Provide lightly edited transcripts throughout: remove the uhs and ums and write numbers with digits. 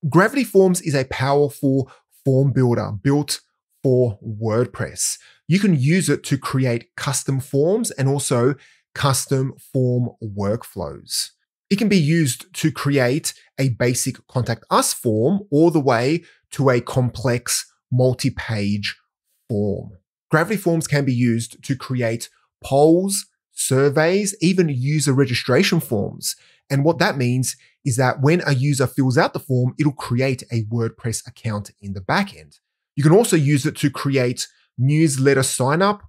Gravity Forms is a powerful form builder built for WordPress. You can use it to create custom forms and also custom form workflows. It can be used to create a basic Contact Us form all the way to a complex multi-page form. Gravity Forms can be used to create polls, surveys, even user registration forms. And what that means is that when a user fills out the form, it'll create a WordPress account in the backend. You can also use it to create newsletter sign-up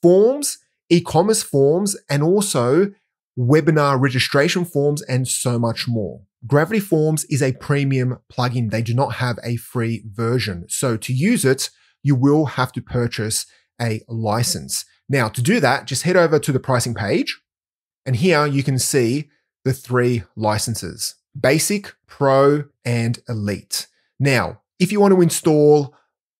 forms, e-commerce forms, and also webinar registration forms, and so much more. Gravity Forms is a premium plugin. They do not have a free version. So to use it, you will have to purchase a license. Now, to do that, just head over to the pricing page. And here you can see the 3 licenses: Basic, Pro, and Elite. Now, if you want to install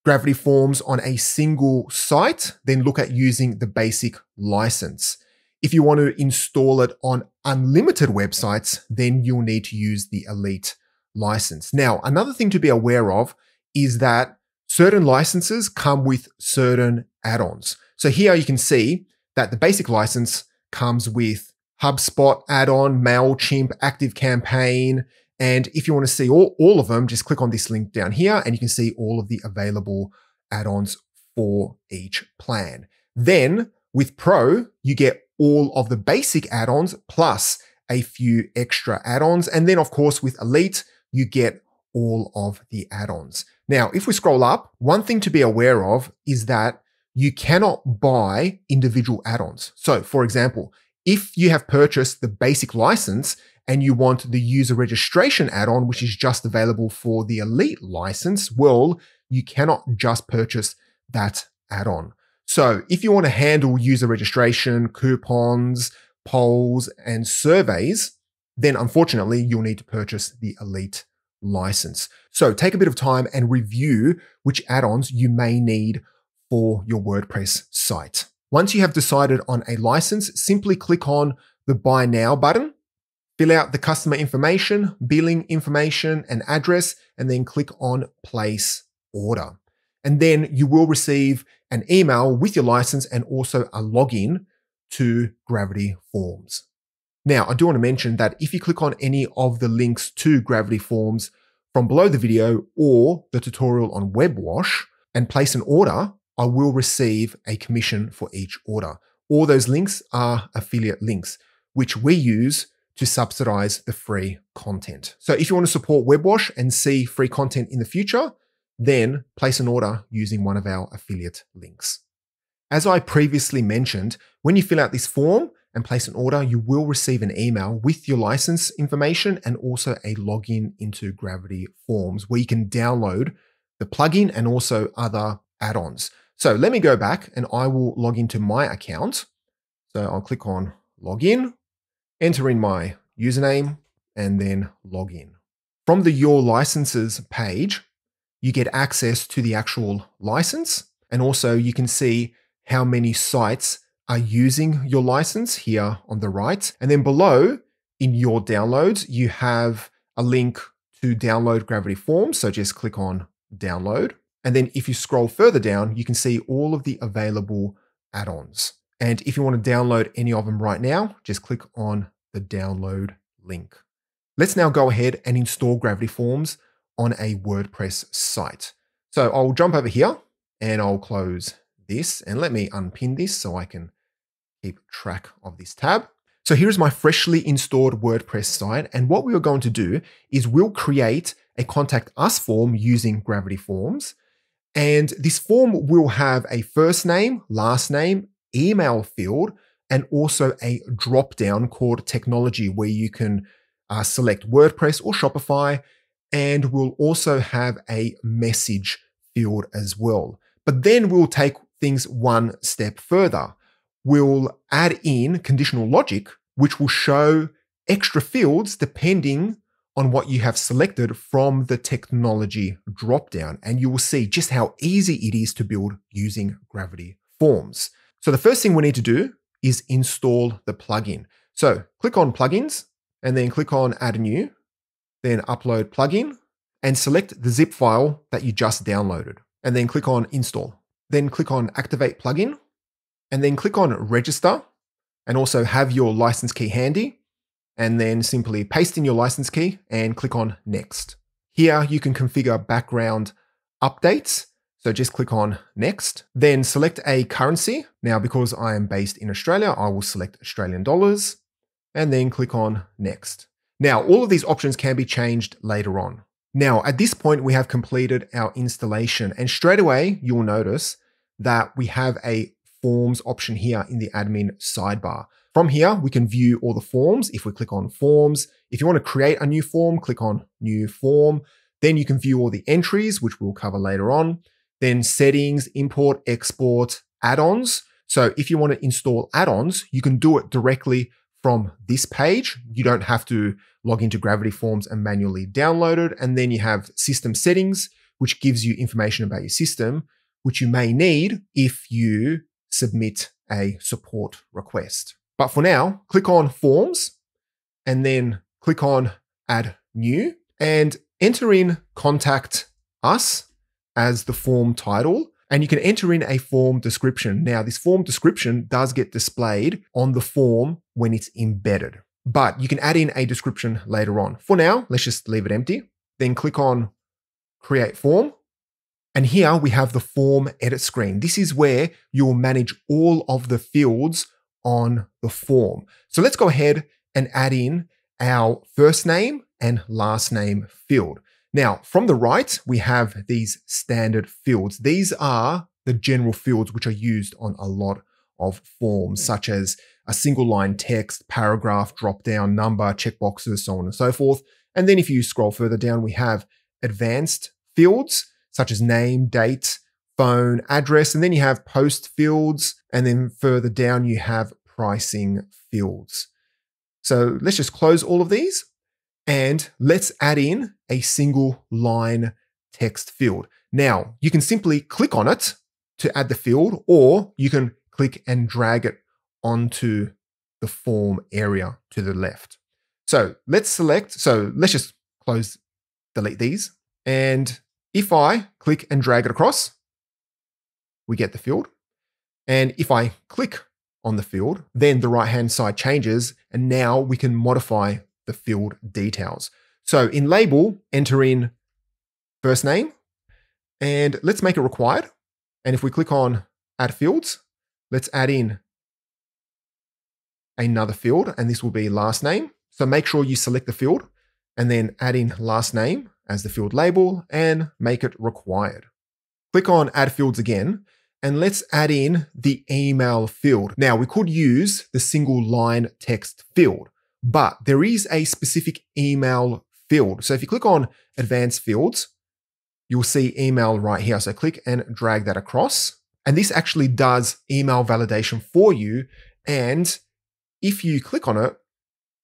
Gravity Forms on a single site, then look at using the Basic license. If you want to install it on unlimited websites, then you'll need to use the Elite license. Now, another thing to be aware of is that certain licenses come with certain add-ons. So here you can see that the Basic license comes with HubSpot add-on, MailChimp, ActiveCampaign. And if you want to see all of them, just click on this link down here and you can see all of the available add-ons for each plan. Then with Pro, you get all of the basic add-ons plus a few extra add-ons. And then of course with Elite, you get all of the add-ons. Now, if we scroll up, one thing to be aware of is that you cannot buy individual add-ons. So for example, if you have purchased the basic license and you want the user registration add-on, which is just available for the Elite license, well, you cannot just purchase that add-on. So if you want to handle user registration, coupons, polls, and surveys, then unfortunately, you'll need to purchase the Elite license. So take a bit of time and review which add-ons you may need for your WordPress site. Once you have decided on a license, simply click on the Buy Now button, fill out the customer information, billing information, and address, and then click on Place Order. And then you will receive an email with your license and also a login to Gravity Forms. Now, I do want to mention that if you click on any of the links to Gravity Forms from below the video or the tutorial on WebWash and place an order, I will receive a commission for each order. All those links are affiliate links, which we use to subsidize the free content. So if you want to support WebWash and see free content in the future, then place an order using one of our affiliate links. As I previously mentioned, when you fill out this form and place an order, you will receive an email with your license information and also a login into Gravity Forms where you can download the plugin and also other add-ons. So let me go back and I will log into my account. So I'll click on Login, enter in my username, and then log in. From the Your Licenses page, you get access to the actual license. And also you can see how many sites are using your license here on the right. And then below in your downloads, you have a link to download Gravity Forms. So just click on download. And then if you scroll further down, you can see all of the available add-ons. And if you want to download any of them right now, just click on the download link. Let's now go ahead and install Gravity Forms on a WordPress site. So I'll jump over here and I'll close this and let me unpin this so I can keep track of this tab. So here's my freshly installed WordPress site. And what we are going to do is we'll create a Contact Us form using Gravity Forms. And this form will have a first name, last name, email field, and also a drop-down called Technology where you can select WordPress or Shopify, and we'll also have a message field as well. But then we'll take things one step further. We'll add in conditional logic, which will show extra fields depending on what you have selected from the technology dropdown. And you will see just how easy it is to build using Gravity Forms. So the first thing we need to do is install the plugin. So click on Plugins and then click on Add New, then Upload Plugin, and select the zip file that you just downloaded, and then click on install. Then click on activate plugin, and then click on register, and also have your license key handy, and then simply paste in your license key and click on next. Here you can configure background updates. So just click on next, then select a currency. Now, because I am based in Australia, I will select Australian dollars and then click on next. Now, all of these options can be changed later on. Now, at this point, we have completed our installation, and straight away, you'll notice that we have a forms option here in the admin sidebar. From here, we can view all the forms. If we click on forms, if you want to create a new form, click on new form. Then you can view all the entries, which we'll cover later on. Then settings, import, export, add-ons. So if you want to install add-ons, you can do it directly from this page. You don't have to log into Gravity Forms and manually download it. And then you have system settings, which gives you information about your system, which you may need if you submit a support request. But for now, click on forms and then click on add new and enter in contact us as the form title, and you can enter in a form description. Now, this form description does get displayed on the form when it's embedded, but you can add in a description later on. For now, let's just leave it empty. Then click on create form. And here we have the form edit screen. This is where you'll manage all of the fields on the form. So let's go ahead and add in our first name and last name field. Now, from the right, we have these standard fields. These are the general fields which are used on a lot of forms, such as a single line text, paragraph, drop-down, number, checkboxes, so on and so forth. And then if you scroll further down, we have advanced fields, such as name, date, phone, address, and then you have post fields, and then further down you have pricing fields. So let's just close all of these. And let's add in a single line text field. Now, you can simply click on it to add the field, or you can click and drag it onto the form area to the left. So let's just delete these. And if I click and drag it across, we get the field. And if I click on the field, then the right-hand side changes, and now we can modify the field details. So in label, enter in first name, and let's make it required. And if we click on add fields, let's add in another field, and this will be last name. So make sure you select the field and then add in last name as the field label and make it required. Click on add fields again, and let's add in the email field. Now, we could use the single line text field, but there is a specific email field. So if you click on advanced fields, you'll see email right here. So click and drag that across. And this actually does email validation for you. And if you click on it,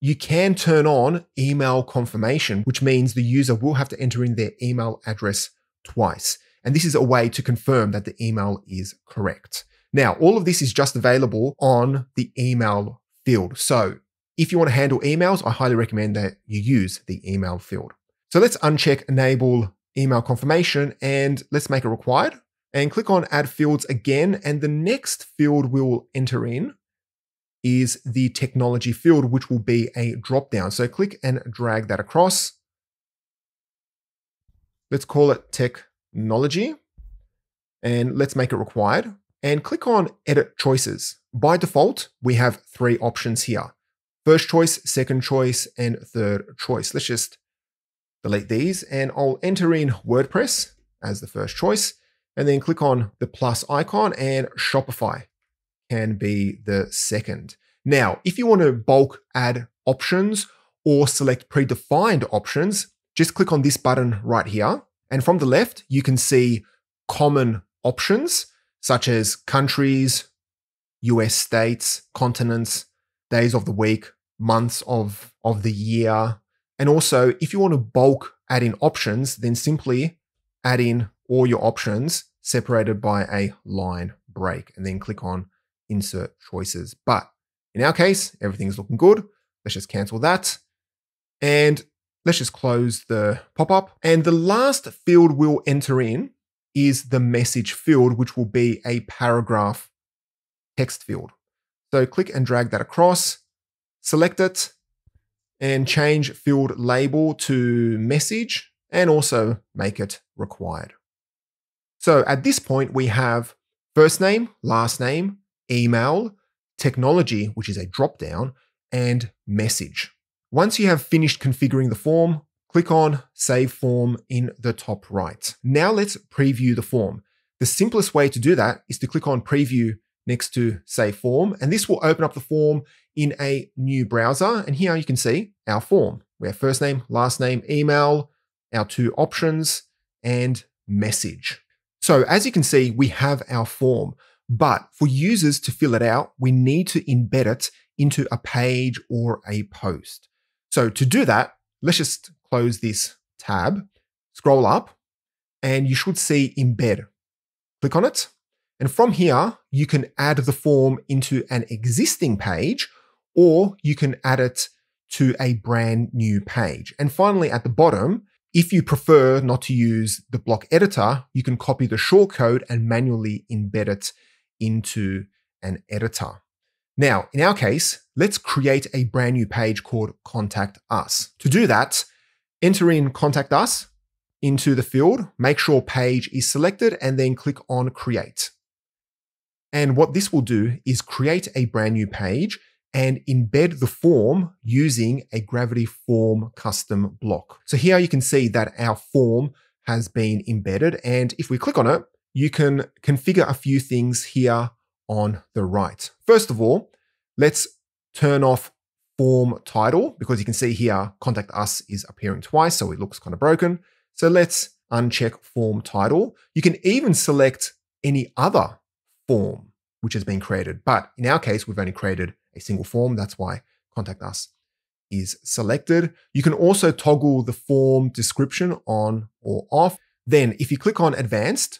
you can turn on email confirmation, which means the user will have to enter in their email address twice. And this is a way to confirm that the email is correct. Now, all of this is just available on the email field. So if you want to handle emails, I highly recommend that you use the email field. So let's uncheck enable email confirmation and let's make it required and click on add fields again. And the next field we'll enter in is the technology field, which will be a drop down. So click and drag that across. Let's call it technology and let's make it required and click on edit choices. By default, we have 3 options here. First choice, second choice, and third choice. Let's just delete these and I'll enter in WordPress as the first choice and then click on the plus icon and Shopify can be the second. Now, if you want to bulk add options or select predefined options, just click on this button right here. And from the left, you can see common options such as countries, US states, continents, days of the week, months of the year. And also, if you want to bulk add in options, then simply add in all your options separated by a line break and then click on insert choices. But in our case, everything's looking good. Let's just cancel that. And let's just close the pop-up. And the last field we'll enter in is the message field, which will be a paragraph text field. So click and drag that across, select it, and change field label to message, and also make it required. So at this point, we have first name, last name, email, technology, which is a drop-down, and message. Once you have finished configuring the form, click on Save Form in the top right. Now let's preview the form. The simplest way to do that is to click on Preview next to Save Form, and this will open up the form in a new browser. And here you can see our form. We have first name, last name, email, our two options, and message. So as you can see, we have our form, but for users to fill it out, we need to embed it into a page or a post. So to do that, let's just close this tab, scroll up, and you should see Embed. Click on it. And from here, you can add the form into an existing page, or you can add it to a brand new page. And finally, at the bottom, if you prefer not to use the block editor, you can copy the shortcode and manually embed it into an editor. Now, in our case, let's create a brand new page called Contact Us. To do that, enter in Contact Us into the field, make sure page is selected, and then click on Create. And what this will do is create a brand new page and embed the form using a Gravity Form custom block. So here you can see that our form has been embedded. And if we click on it, you can configure a few things here on the right. First of all, let's turn off form title, because you can see here, Contact Us is appearing twice, so it looks kind of broken. So let's uncheck form title. You can even select any other form which has been created. But in our case, we've only created a single form. That's why Contact Us is selected. You can also toggle the form description on or off. Then if you click on Advanced,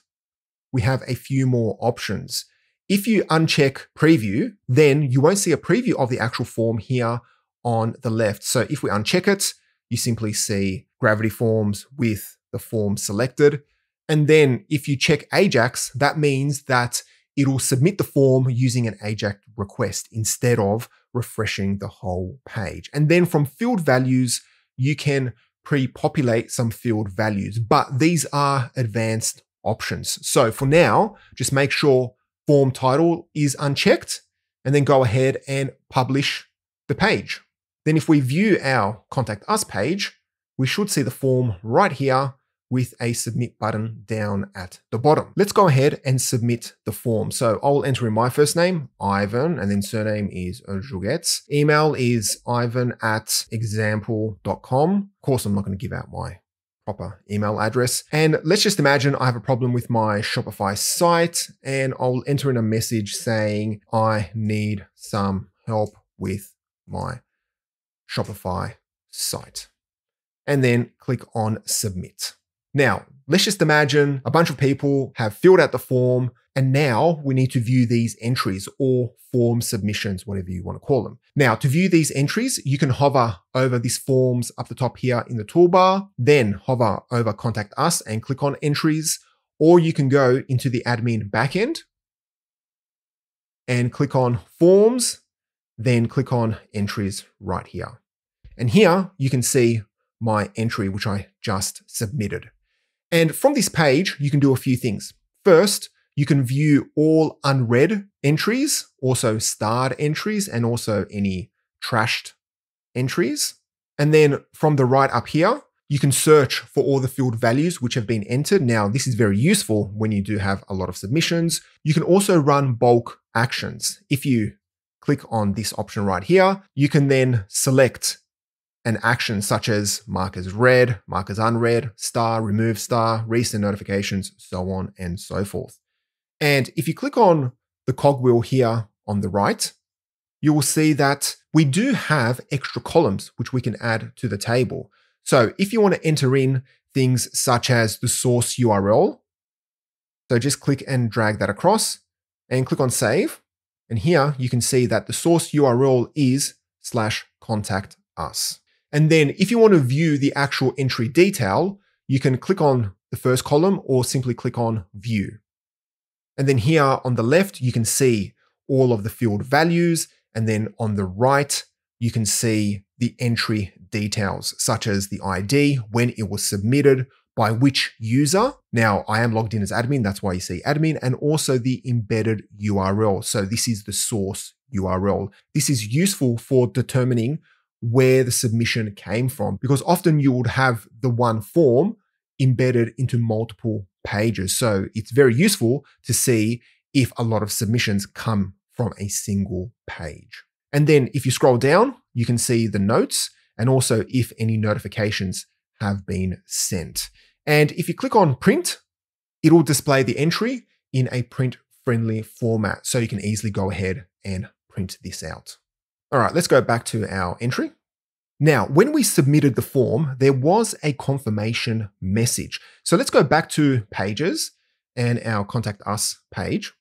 we have a few more options. If you uncheck Preview, then you won't see a preview of the actual form here on the left. So if we uncheck it, you simply see Gravity Forms with the form selected. And then if you check Ajax, that means that it'll submit the form using an Ajax request instead of refreshing the whole page. And then from field values, you can pre-populate some field values, but these are advanced options. So for now, just make sure form title is unchecked and then go ahead and publish the page. Then if we view our Contact Us page, we should see the form right here with a submit button down at the bottom. Let's go ahead and submit the form. So I'll enter in my first name, Ivan, and then surname is Jugets. Email is ivan@example.com. Of course, I'm not going to give out my proper email address. And let's just imagine I have a problem with my Shopify site, and I'll enter in a message saying, I need some help with my Shopify site. And then click on submit. Now, let's just imagine a bunch of people have filled out the form, and now we need to view these entries or form submissions, whatever you want to call them. Now, to view these entries, you can hover over these forms up the top here in the toolbar, then hover over Contact Us and click on Entries, or you can go into the admin backend and click on Forms, then click on Entries right here. And here you can see my entry, which I just submitted. And from this page, you can do a few things. First, you can view all unread entries, also starred entries, and also any trashed entries. And then from the right up here, you can search for all the field values which have been entered. Now, this is very useful when you do have a lot of submissions. You can also run bulk actions. If you click on this option right here, you can then select an action such as mark as read, mark as unread, star, remove star, resend notifications, so on and so forth. And if you click on the cogwheel here on the right, you will see that we do have extra columns which we can add to the table. So if you want to enter in things such as the source URL, so just click and drag that across and click on save. And here you can see that the source URL is /contact us. And then if you want to view the actual entry detail, you can click on the first column or simply click on view. And then here on the left, you can see all of the field values. And then on the right, you can see the entry details, such as the ID, when it was submitted, by which user. Now, I am logged in as admin, that's why you see admin, and also the embedded URL. So this is the source URL. This is useful for determining where the submission came from, because often you would have the one form embedded into multiple pages. So it's very useful to see if a lot of submissions come from a single page. And then if you scroll down, you can see the notes and also if any notifications have been sent. And if you click on print, it'll display the entry in a print-friendly format. So you can easily go ahead and print this out. All right, let's go back to our entry. Now, when we submitted the form, there was a confirmation message. So let's go back to Pages and our Contact Us page.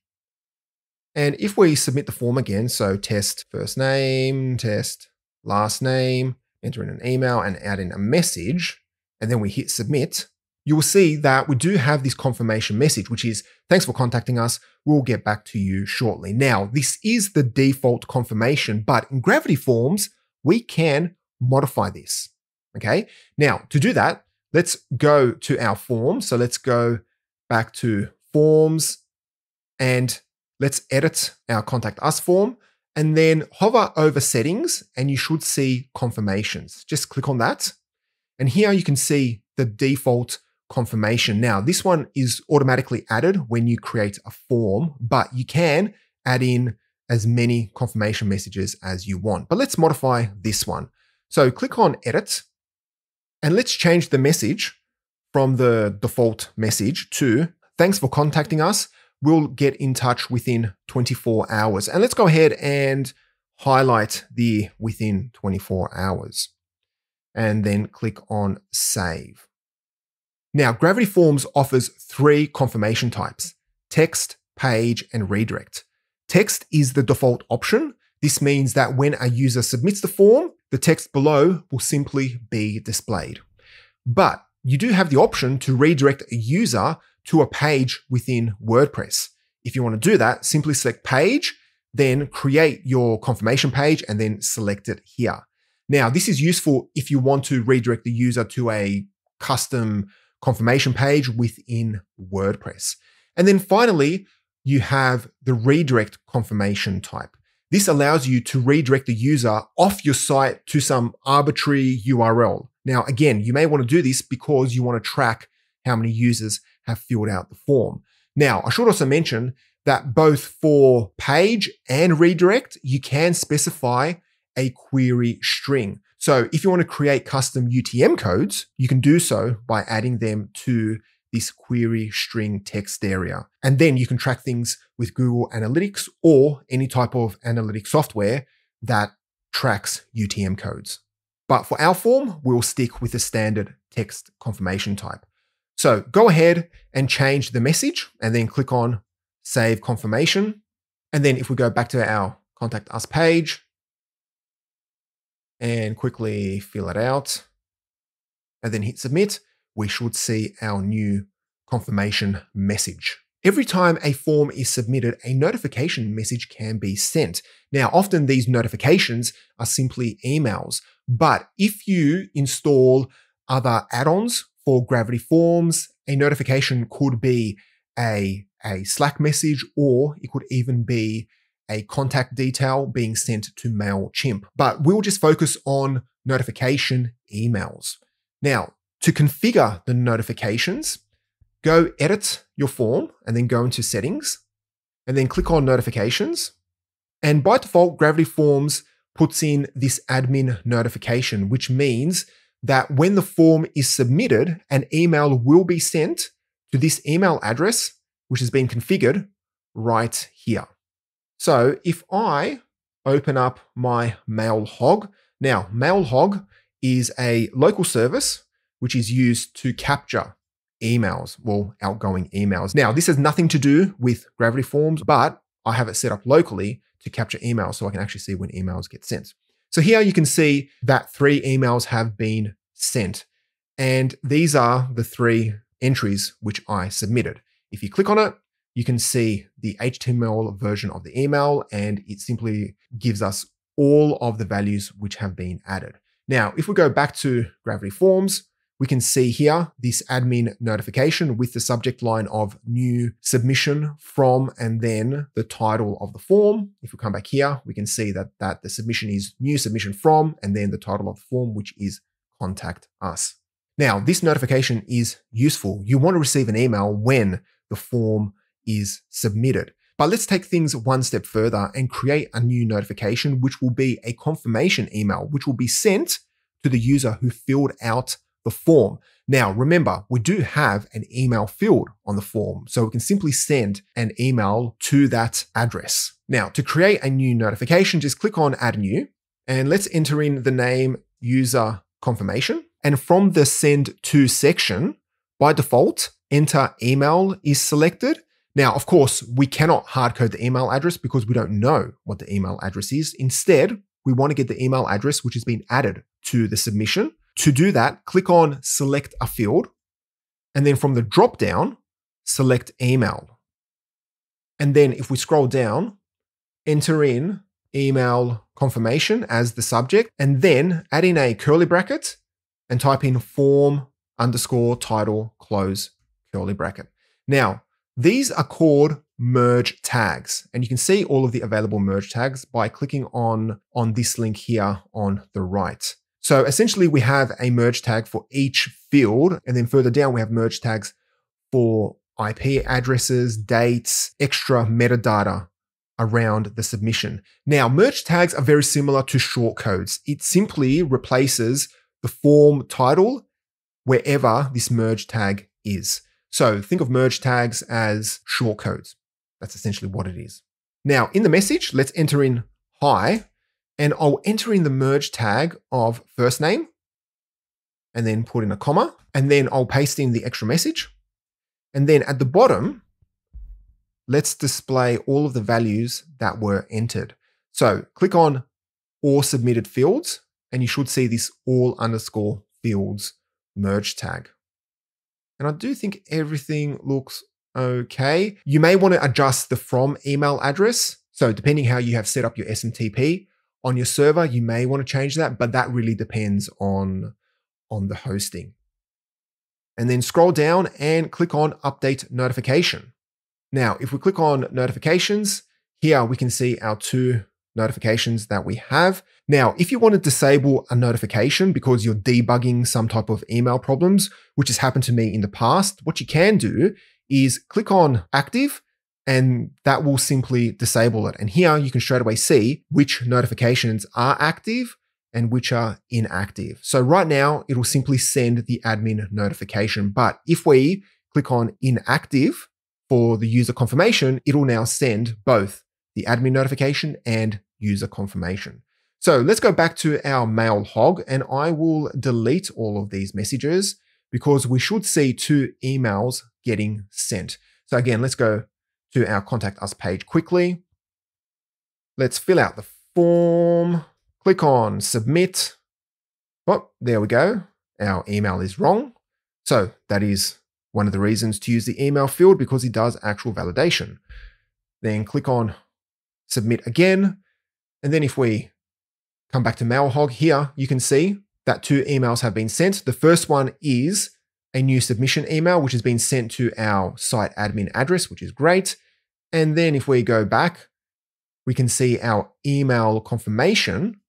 And if we submit the form again, so test first name, test last name, enter in an email and add in a message, and then we hit submit, you will see that we do have this confirmation message, which is, thanks for contacting us. We'll get back to you shortly. Now, this is the default confirmation, but in Gravity Forms, we can modify this. Okay. Now, to do that, let's go to our form. So let's go back to Forms and let's edit our Contact Us form and then hover over Settings and you should see Confirmations. Just click on that. And here you can see the default confirmation. Now, this one is automatically added when you create a form, but you can add in as many confirmation messages as you want. But let's modify this one. So click on Edit and let's change the message from the default message to, thanks for contacting us. We'll get in touch within 24 hours. And let's go ahead and highlight the within 24 hours and then click on Save. Now, Gravity Forms offers 3 confirmation types: text, page, and redirect. Text is the default option. This means that when a user submits the form, the text below will simply be displayed. But you do have the option to redirect a user to a page within WordPress. If you want to do that, simply select Page, then create your confirmation page and then select it here. Now, this is useful if you want to redirect the user to a custom confirmation page within WordPress. And then finally, you have the redirect confirmation type. This allows you to redirect the user off your site to some arbitrary URL. Now, again, you may want to do this because you want to track how many users have filled out the form. Now, I should also mention that both for page and redirect, you can specify a query string. So if you want to create custom UTM codes, you can do so by adding them to this query string text area. And then you can track things with Google Analytics or any type of analytic software that tracks UTM codes. But for our form, we'll stick with the standard text confirmation type. So go ahead and change the message and then click on Save Confirmation. And then if we go back to our Contact Us page and quickly fill it out and then hit Submit, we should see our new confirmation message. Every time a form is submitted, a notification message can be sent. Now, often these notifications are simply emails, but if you install other add-ons for Gravity Forms, a notification could be a Slack message, or it could even be a contact detail being sent to MailChimp. But we'll just focus on notification emails. Now, to configure the notifications, go edit your form and then go into Settings and then click on Notifications. And by default, Gravity Forms puts in this admin notification, which means that when the form is submitted, an email will be sent to this email address, which has been configured right here. So if I open up my MailHog, now MailHog is a local service which is used to capture emails, well, outgoing emails. Now, this has nothing to do with Gravity Forms, but I have it set up locally to capture emails so I can actually see when emails get sent. So here you can see that 3 emails have been sent. And these are the 3 entries which I submitted. If you click on it, you can see the HTML version of the email, and it simply gives us all of the values which have been added. Now, if we go back to Gravity Forms, we can see here this admin notification with the subject line of new submission from, and then the title of the form. If we come back here, we can see that the submission is new submission from, and then the title of the form, which is contact us. Now, this notification is useful. You want to receive an email when the form is submitted. But let's take things one step further and create a new notification, which will be a confirmation email, which will be sent to the user who filled out the form. Now, remember, we do have an email field on the form, so we can simply send an email to that address. Now, to create a new notification, just click on Add New, and let's enter in the name User Confirmation. And from the Send To section, by default, Enter Email is selected. Now, of course, we cannot hardcode the email address because we don't know what the email address is. Instead, we want to get the email address which has been added to the submission. To do that, click on Select a Field, and then from the drop-down, select Email. And then if we scroll down, enter in Email Confirmation as the subject, and then add in a curly bracket and type in form _ title close curly bracket. Now, these are called merge tags, and you can see all of the available merge tags by clicking on this link here on the right. So essentially we have a merge tag for each field, and then further down we have merge tags for IP addresses, dates, extra metadata around the submission. Now, merge tags are very similar to shortcodes. It simply replaces the form title wherever this merge tag is. So think of merge tags as shortcodes. That's essentially what it is. Now, in the message, let's enter in hi, and I'll enter in the merge tag of first name, and then put in a comma, and then I'll paste in the extra message. And then at the bottom, let's display all of the values that were entered. So click on all submitted fields, and you should see this all _ fields merge tag. And I do think everything looks okay. You may want to adjust the from email address. So depending how you have set up your SMTP on your server, you may want to change that, but that really depends on the hosting. And then scroll down and click on Update Notification. Now, if we click on Notifications, here we can see our 2 notifications that we have. Now, if you want to disable a notification because you're debugging some type of email problems, which has happened to me in the past, what you can do is click on Active, and that will simply disable it. And here you can straight away see which notifications are active and which are inactive. So right now, it will simply send the admin notification. But if we click on Inactive for the user confirmation, it will now send both the admin notification and user confirmation. So let's go back to our mail hog, and I will delete all of these messages because we should see 2 emails getting sent. So again, let's go to our Contact Us page quickly. Let's fill out the form, click on Submit. Oh, there we go. Our email is wrong. So that is one of the reasons to use the email field, because it does actual validation. Then click on Submit again. And then if we come back to MailHog here, you can see that 2 emails have been sent. The first one is a new submission email, which has been sent to our site admin address, which is great. And then if we go back, we can see our email confirmation,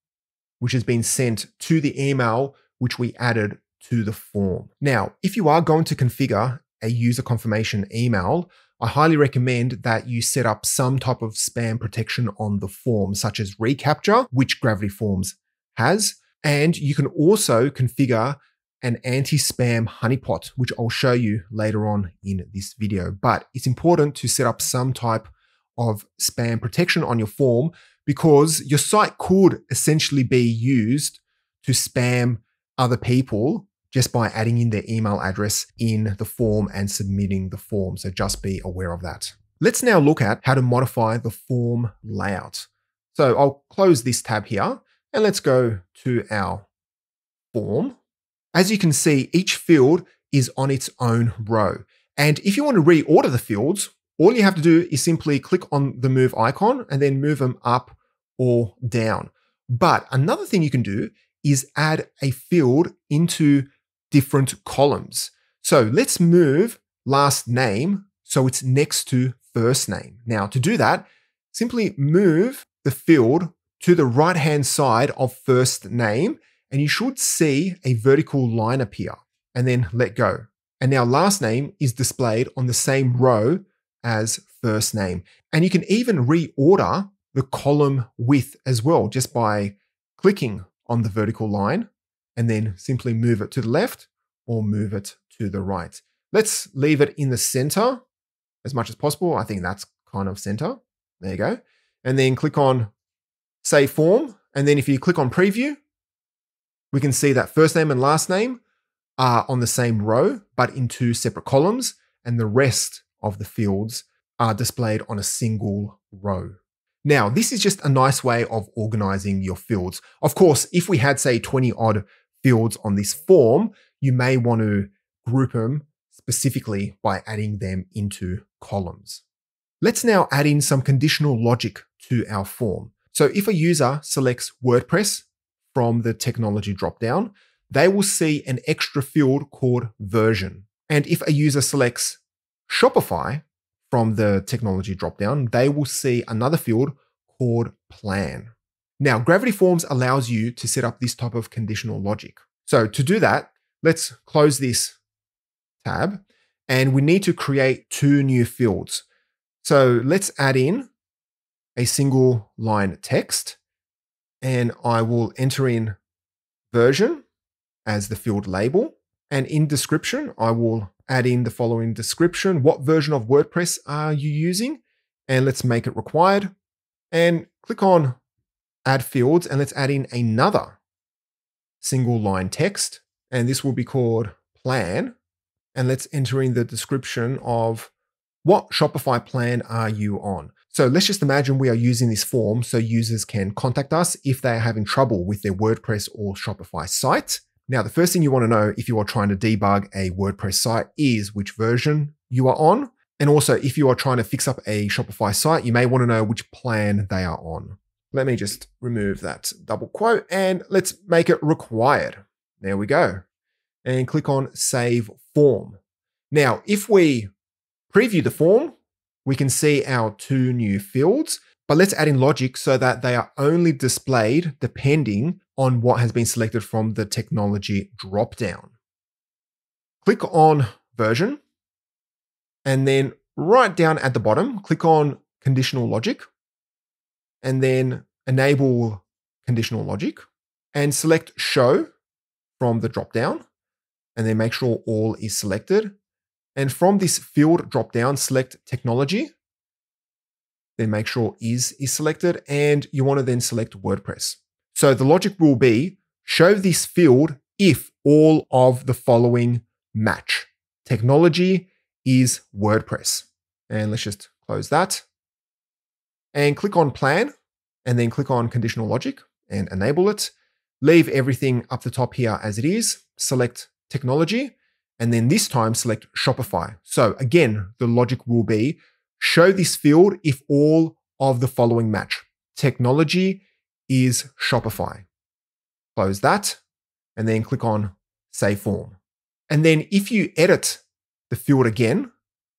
which has been sent to the email which we added to the form. Now, if you are going to configure a user confirmation email, I highly recommend that you set up some type of spam protection on the form, such as reCAPTCHA, which Gravity Forms has. And you can also configure an anti-spam honeypot, which I'll show you later on in this video. But it's important to set up some type of spam protection on your form, because your site could essentially be used to spam other people just by adding in their email address in the form and submitting the form. So just be aware of that. Let's now look at how to modify the form layout. So I'll close this tab here. And let's go to our form. As you can see, each field is on its own row. And if you want to reorder the fields, all you have to do is simply click on the move icon and then move them up or down. But another thing you can do is add a field into different columns. So let's move last name so it's next to first name. Now to do that, simply move the field to the right-hand side of first name, and you should see a vertical line appear, and then let go. And now last name is displayed on the same row as first name. And you can even reorder the column width as well, just by clicking on the vertical line and then simply move it to the left or move it to the right. Let's leave it in the center as much as possible. I think that's kind of center. There you go. And then click on Save Form. And then if you click on Preview, we can see that first name and last name are on the same row, but in two separate columns, and the rest of the fields are displayed on a single row. Now, this is just a nice way of organizing your fields. Of course, if we had, say, 20 odd fields on this form, you may want to group them specifically by adding them into columns. Let's now add in some conditional logic to our form. So if a user selects WordPress from the technology dropdown, they will see an extra field called version. And if a user selects Shopify from the technology dropdown, they will see another field called plan. Now, Gravity Forms allows you to set up this type of conditional logic. So to do that, let's close this tab, and we need to create two new fields. So let's add in a single line text, and I will enter in version as the field label. And in description, I will add in the following description. What version of WordPress are you using? And let's make it required. And click on Add Fields, and let's add in another single line text. And this will be called plan. And let's enter in the description of what Shopify plan are you on? So let's just imagine we are using this form so users can contact us if they are having trouble with their WordPress or Shopify site. Now, the first thing you want to know if you are trying to debug a WordPress site is which version you are on. And also, if you are trying to fix up a Shopify site, you may want to know which plan they are on. Let me just remove that double quote and let's make it required. There we go. And click on Save Form. Now, if we preview the form, we can see our two new fields, but let's add in logic so that they are only displayed depending on what has been selected from the technology dropdown. Click on version, and then right down at the bottom, click on conditional logic, and then enable conditional logic, and select show from the dropdown, and then make sure all is selected. And from this field dropdown, select technology, then make sure is selected, and you want to then select WordPress. So the logic will be, show this field if all of the following match. Technology is WordPress. And let's just close that. And click on plan, and then click on conditional logic and enable it. Leave everything up the top here as it is. Select technology, and then this time select Shopify. So again, the logic will be, show this field if all of the following match. Technology is Shopify. Close that, and then click on Save Form. And then if you edit the field again,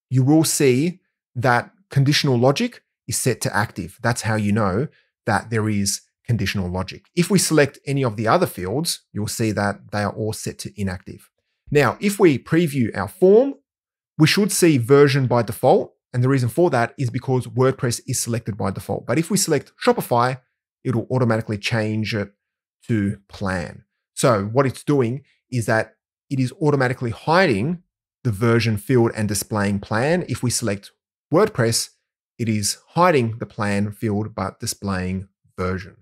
you will see that conditional logic is set to active. That's how you know that there is conditional logic. If we select any of the other fields, you'll see that they are all set to inactive. Now, if we preview our form, we should see version by default. And the reason for that is because WordPress is selected by default. But if we select Shopify, it'll automatically change it to plan. So what it's doing is that it is automatically hiding the version field and displaying plan. If we select WordPress, it is hiding the plan field, but displaying version.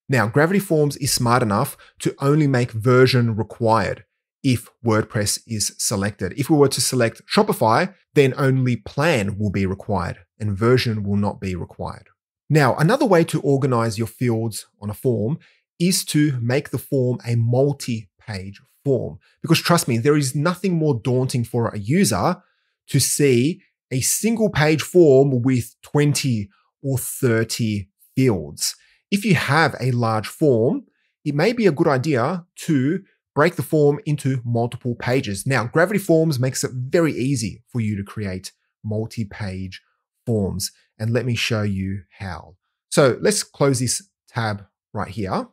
Now, Gravity Forms is smart enough to only make version required if WordPress is selected. If we were to select Shopify, then only plan will be required and version will not be required. Now, another way to organize your fields on a form is to make the form a multi-page form. Because trust me, there is nothing more daunting for a user to see a single page form with 20 or 30 fields. If you have a large form, it may be a good idea to break the form into multiple pages. Now, Gravity Forms makes it very easy for you to create multi-page forms. And let me show you how. So let's close this tab right here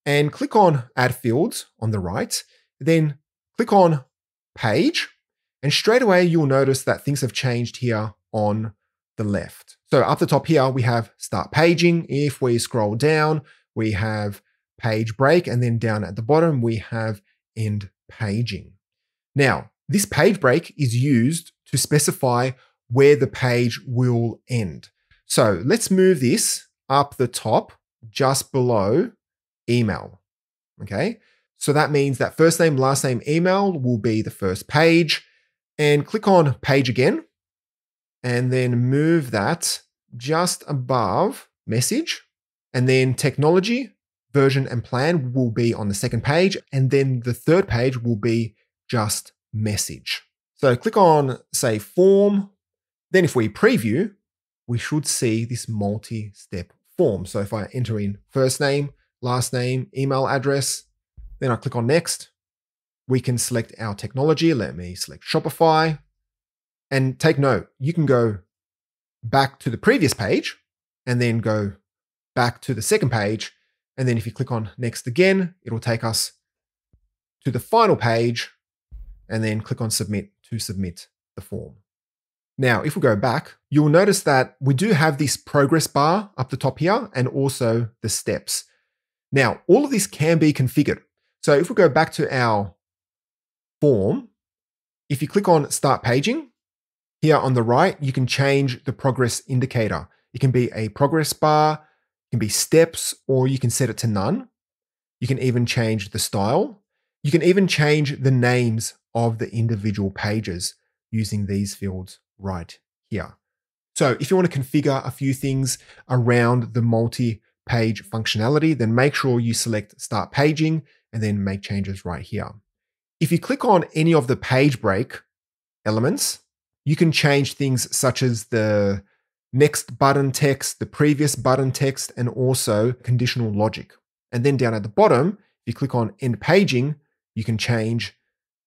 and click on Add Fields on the right. Then click on Page. And straight away, you'll notice that things have changed here on the left. So up the top here, we have Start Paging. If we scroll down, we have Page Break. And then down at the bottom, we have End Paging. Now, this page break is used to specify where the page will end. So let's move this up the top, just below email. Okay. So that means that first name, last name, email will be the first page. And click on Page again, and then move that just above Message. And then Technology, Version and Plan will be on the second page. And then the third page will be just Message. So click on, say, Form. Then if we preview, we should see this multi-step form. So if I enter in first name, last name, email address, then I click on Next, we can select our technology. Let me select Shopify. And take note, you can go back to the previous page and then go back to the second page. And then if you click on Next again, it'll take us to the final page and then click on Submit to submit the form. Now, if we go back, you'll notice that we do have this progress bar up the top here and also the steps. Now, all of this can be configured. So if we go back to our form, if you click on Start Paging, here on the right, you can change the progress indicator. It can be a progress bar, it can be steps, or you can set it to none. You can even change the style. You can even change the names of the individual pages using these fields right here. So if you want to configure a few things around the multi-page functionality, then make sure you select Start Paging and then make changes right here. If you click on any of the page break elements, you can change things such as the next button text, the previous button text, and also conditional logic. And then down at the bottom, if you click on End Paging, you can change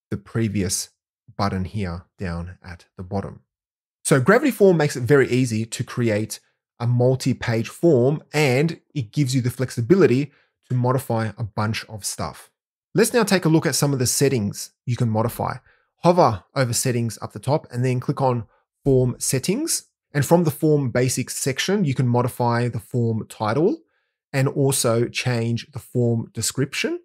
the previous button here down at the bottom. So Gravity Form makes it very easy to create a multi-page form, and it gives you the flexibility to modify a bunch of stuff. Let's now take a look at some of the settings you can modify. Hover over Settings up the top and then click on Form Settings. And from the Form Basics section, you can modify the form title and also change the form description.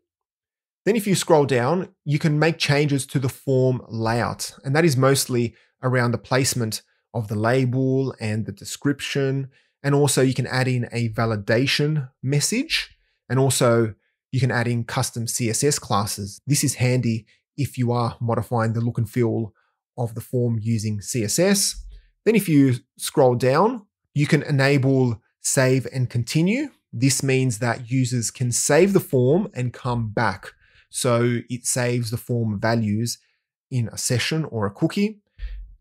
Then if you scroll down, you can make changes to the form layout. And that is mostly around the placement of the label and the description. And also you can add in a validation message. And also you can add in custom CSS classes. This is handy if you are modifying the look and feel of the form using CSS. Then if you scroll down, you can enable save and continue. This means that users can save the form and come back. So it saves the form values in a session or a cookie.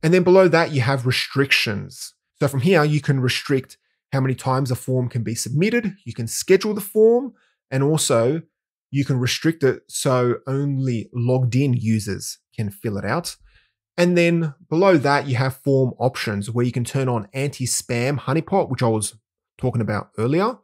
And then below that, you have restrictions. So from here, you can restrict how many times a form can be submitted. You can schedule the form, and also you can restrict it so only logged in users can fill it out. And then below that, you have form options where you can turn on anti-spam honeypot, which I was talking about earlier.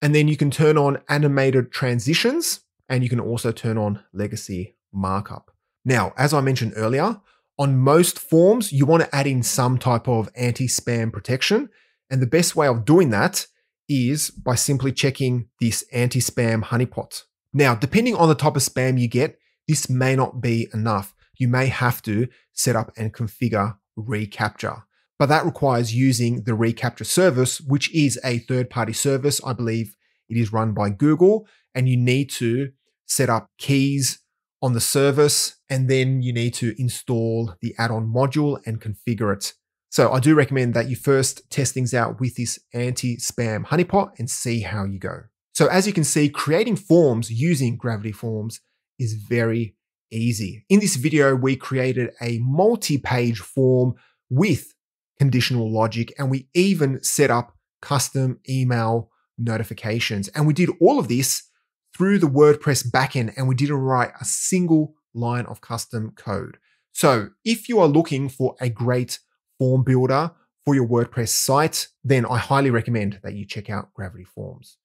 And then you can turn on animated transitions, and you can also turn on legacy markup. Now, as I mentioned earlier, on most forms, you want to add in some type of anti-spam protection. And the best way of doing that is by simply checking this anti-spam honeypot. Now, depending on the type of spam you get, this may not be enough. You may have to set up and configure reCAPTCHA, but that requires using the reCAPTCHA service, which is a third-party service. I believe it is run by Google, and you need to set up keys on the service, and then you need to install the add-on module and configure it. So I do recommend that you first test things out with this anti-spam honeypot and see how you go. So as you can see, creating forms using Gravity Forms is very easy. In this video, we created a multi-page form with conditional logic, and we even set up custom email notifications. And we did all of this through the WordPress backend, and we didn't write a single line of custom code. So if you are looking for a great form builder for your WordPress site, then I highly recommend that you check out Gravity Forms.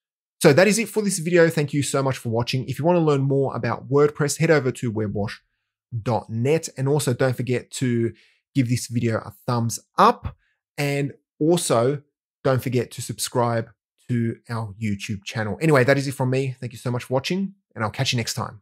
So that is it for this video. Thank you so much for watching. If you want to learn more about WordPress, head over to webwash.net, and also don't forget to give this video a thumbs up, and also don't forget to subscribe to our YouTube channel. Anyway, that is it from me. Thank you so much for watching, and I'll catch you next time.